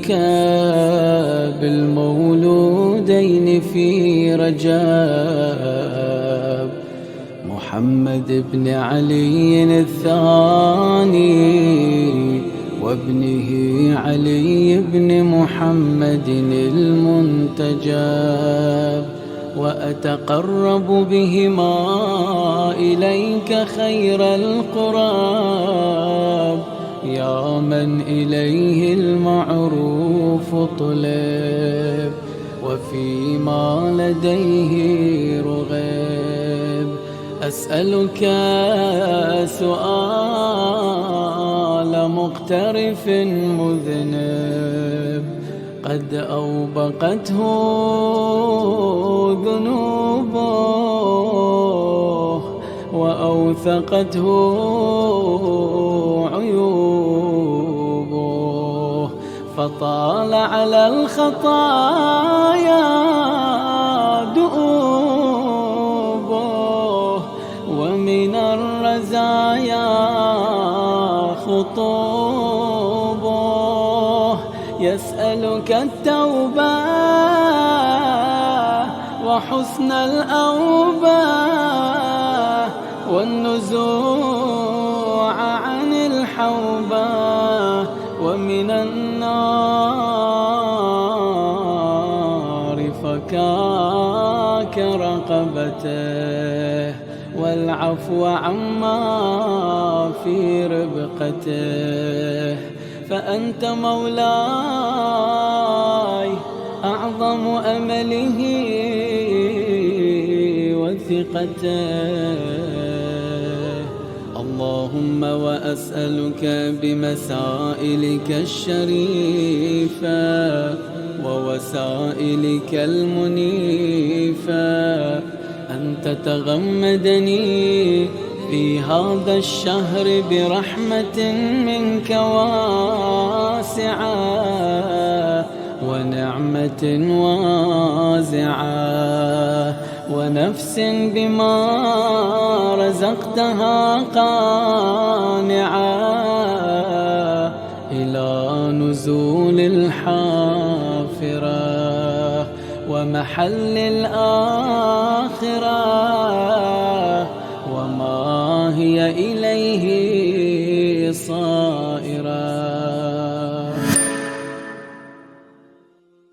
أسألك بالمولودين في رجاب محمد بن علي الثاني وابنه علي بن محمد المنتجاب، وأتقرب بهما إليك خير القراب يا من إليه المعروف طلب وفيما لديه رغب. أسألك سؤال مقترف مذنب قد أوبقته ذنوبه وأوثقته عيوبه، فطال على الخطايا دؤوبه ومن الرزايا خطوبه. يسألك التوبة وحسن الأوبة والنزوع عن الحوبة ومن النار فكاك رقبته والعفو عما في ربقته. فأنت مولاي أعظم أمله وثقته. اللهم وأسألك بمسائلك الشريفة ووسائلك المنيفة أن تتغمدني في هذا الشهر برحمة منك واسعة ونعمة وازعة ونفس بما رزقتها قانعة إلى نزول الحافرة ومحل الآخرة وما هي إليه